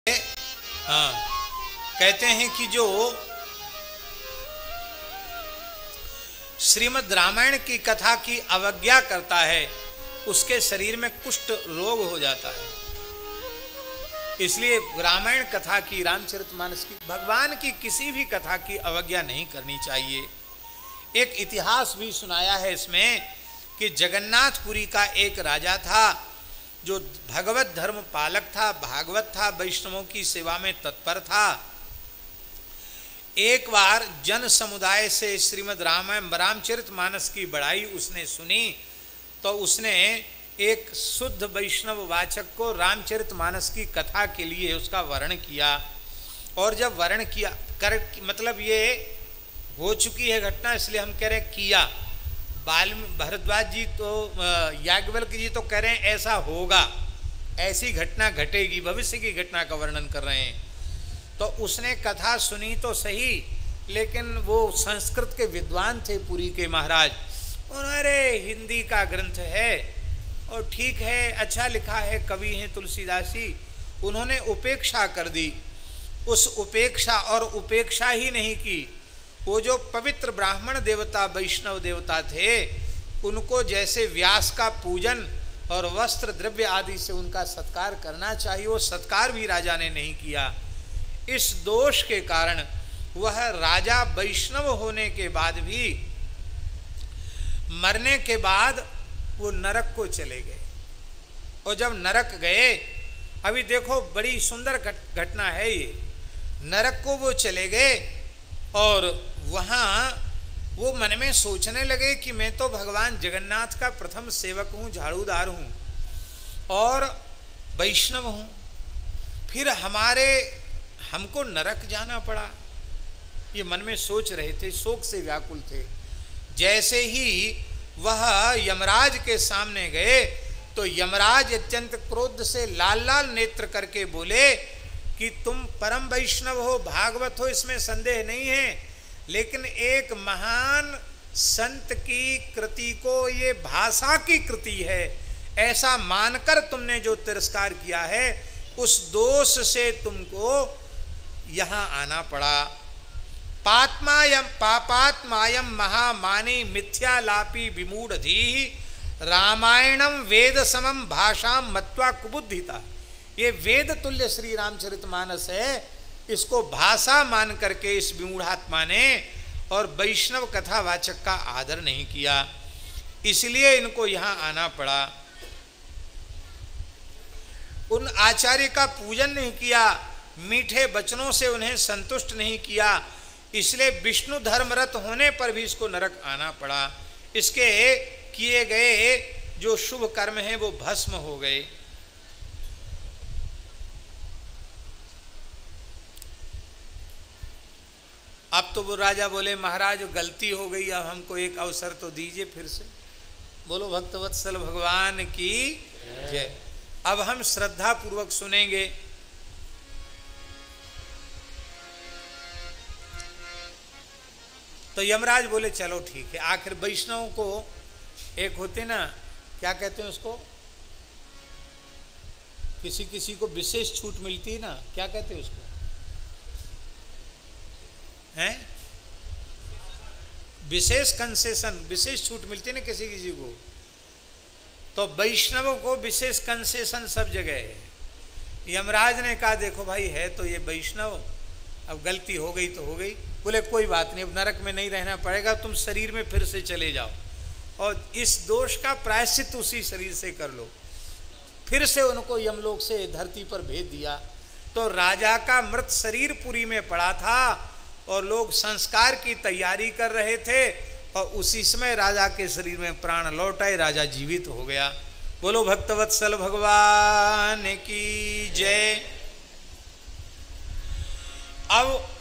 हाँ, कहते हैं कि जो श्रीमद् रामायण की कथा की अवज्ञा करता है उसके शरीर में कुष्ठ रोग हो जाता है। इसलिए रामायण कथा की, रामचरितमानस की, भगवान की किसी भी कथा की अवज्ञा नहीं करनी चाहिए। एक इतिहास भी सुनाया है इसमें कि जगन्नाथपुरी का एक राजा था जो भगवत धर्म पालक था, भागवत था, वैष्णवों की सेवा में तत्पर था। एक बार जन समुदाय से श्रीमद् रामचरितमानस की बड़ाई उसने सुनी तो उसने एक शुद्ध वैष्णव वाचक को रामचरितमानस की कथा के लिए उसका वर्ण किया। और जब वर्ण किया कर, मतलब ये हो चुकी है घटना, इसलिए हम कह रहे हैं किया। भरद्वाज जी तो, याज्ञवल्क्य जी तो कह रहे हैं ऐसा होगा, ऐसी घटना घटेगी, भविष्य की घटना का वर्णन कर रहे हैं। तो उसने कथा सुनी तो सही, लेकिन वो संस्कृत के विद्वान थे पुरी के महाराज। उन्होंने हिंदी का ग्रंथ है और ठीक है, अच्छा लिखा है, कवि हैं तुलसीदासी, उन्होंने उपेक्षा कर दी। उस उपेक्षा ही नहीं की, वो जो पवित्र ब्राह्मण देवता, वैष्णव देवता थे, उनको जैसे व्यास का पूजन और वस्त्र द्रव्य आदि से उनका सत्कार करना चाहिए, वो सत्कार भी राजा ने नहीं किया। इस दोष के कारण वह राजा वैष्णव होने के बाद भी, मरने के बाद वो नरक को चले गए। और जब नरक गए, अभी देखो बड़ी सुंदर घटना है ये, नरक को वो चले गए और वहाँ वो मन में सोचने लगे कि मैं तो भगवान जगन्नाथ का प्रथम सेवक हूँ, झाड़ूदार हूँ और वैष्णव हूँ, फिर हमको नरक जाना पड़ा। ये मन में सोच रहे थे, शोक से व्याकुल थे। जैसे ही वह यमराज के सामने गए तो यमराज अत्यंत क्रोध से लाल लाल नेत्र करके बोले कि तुम परम वैष्णव हो, भागवत हो, इसमें संदेह नहीं है, लेकिन एक महान संत की कृति को ये भाषा की कृति है, ऐसा मानकर तुमने जो तिरस्कार किया है, उस दोष से तुमको यहाँ आना पड़ा। पापात्मायम महामानी मिथ्यालापी विमूढ़धी रामायणम वेद समम भाषा मत्वा कुबुद्धिता। ये वेद तुल्य श्री रामचरितमानस है, इसको भाषा मान करके इस विमूढ़ात्मा ने और वैष्णव कथावाचक का आदर नहीं किया, इसलिए इनको यहाँ आना पड़ा। उन आचार्य का पूजन नहीं किया, मीठे वचनों से उन्हें संतुष्ट नहीं किया, इसलिए विष्णु धर्मरत होने पर भी इसको नरक आना पड़ा। इसके किए गए जो शुभ कर्म हैं वो भस्म हो गए। अब तो वो राजा बोले महाराज गलती हो गई, अब हमको एक अवसर तो दीजिए फिर से। बोलो भक्तवत्सल भगवान की जय। अब हम श्रद्धा पूर्वक सुनेंगे। तो यमराज बोले चलो ठीक है। आखिर वैष्णव को एक होते ना, क्या कहते हैं उसको, किसी किसी को विशेष छूट मिलती है ना, क्या कहते हैं उसको, हैं विशेष कंसेशन, विशेष छूट मिलती है ना किसी किसी को। तो वैष्णवों को विशेष कंसेशन सब जगह है। यमराज ने कहा देखो भाई है तो ये वैष्णव, अब गलती हो गई तो हो गई। बोले कोई बात नहीं, अब नरक में नहीं रहना पड़ेगा, तुम शरीर में फिर से चले जाओ और इस दोष का प्रायश्चित उसी शरीर से कर लो। फिर से उनको यमलोक से धरती पर भेज दिया। तो राजा का मृत शरीर पुरी में पड़ा था और लोग संस्कार की तैयारी कर रहे थे और उसी समय राजा के शरीर में प्राण लौट आए, राजा जीवित हो गया। बोलो भक्तवत्सल भगवान की जय। अब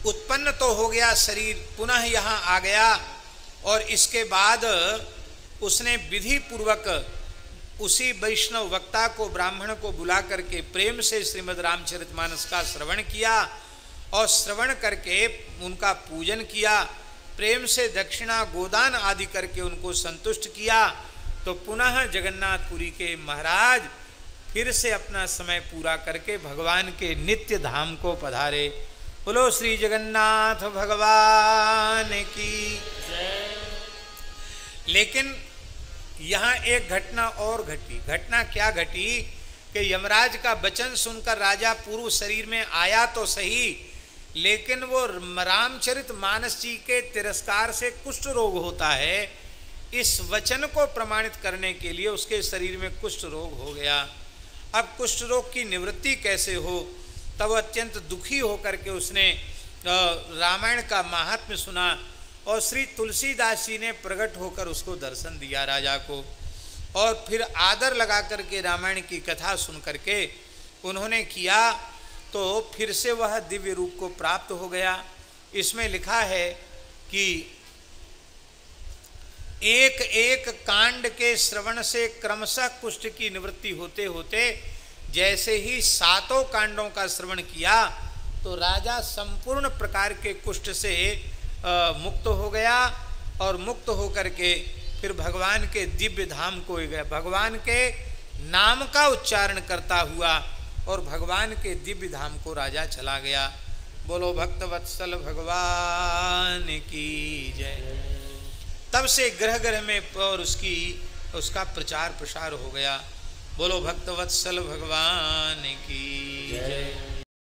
उत्पन्न तो हो गया शरीर, पुनः यहाँ आ गया और इसके बाद उसने विधि पूर्वक उसी वैष्णव वक्ता को, ब्राह्मण को बुला करके प्रेम से श्रीमद् रामचरितमानस का श्रवण किया और श्रवण करके उनका पूजन किया, प्रेम से दक्षिणा गोदान आदि करके उनको संतुष्ट किया। तो पुनः जगन्नाथपुरी के महाराज फिर से अपना समय पूरा करके भगवान के नित्य धाम को पधारे। बोलो श्री जगन्नाथ भगवान की। लेकिन यहाँ एक घटना और घटी। घटना क्या घटी कि यमराज का वचन सुनकर राजा पूर्व शरीर में आया तो सही, लेकिन वो रामचरित मानस जी के तिरस्कार से कुष्ठ रोग होता है। इस वचन को प्रमाणित करने के लिए उसके शरीर में कुष्ठ रोग हो गया। अब कुष्ठ रोग की निवृत्ति कैसे हो? तब अत्यंत दुखी होकर के उसने रामायण का महात्म्य सुना और श्री तुलसीदास जी ने प्रकट होकर उसको दर्शन दिया राजा को, और फिर आदर लगा करके रामायण की कथा सुन करके उन्होंने किया तो फिर से वह दिव्य रूप को प्राप्त हो गया। इसमें लिखा है कि एक एक कांड के श्रवण से क्रमशः कुष्ठ की निवृत्ति होते होते जैसे ही 7 कांडों का श्रवण किया तो राजा संपूर्ण प्रकार के कुष्ठ से मुक्त हो गया, और मुक्त होकर के फिर भगवान के दिव्य धाम को गया। भगवान के नाम का उच्चारण करता हुआ और भगवान के दिव्य धाम को राजा चला गया। बोलो भक्तवत्सल भगवान की जय। तब से ग्रह ग्रह में और उसका प्रचार प्रसार हो गया। बोलो भक्तवत्सल भगवान की जय।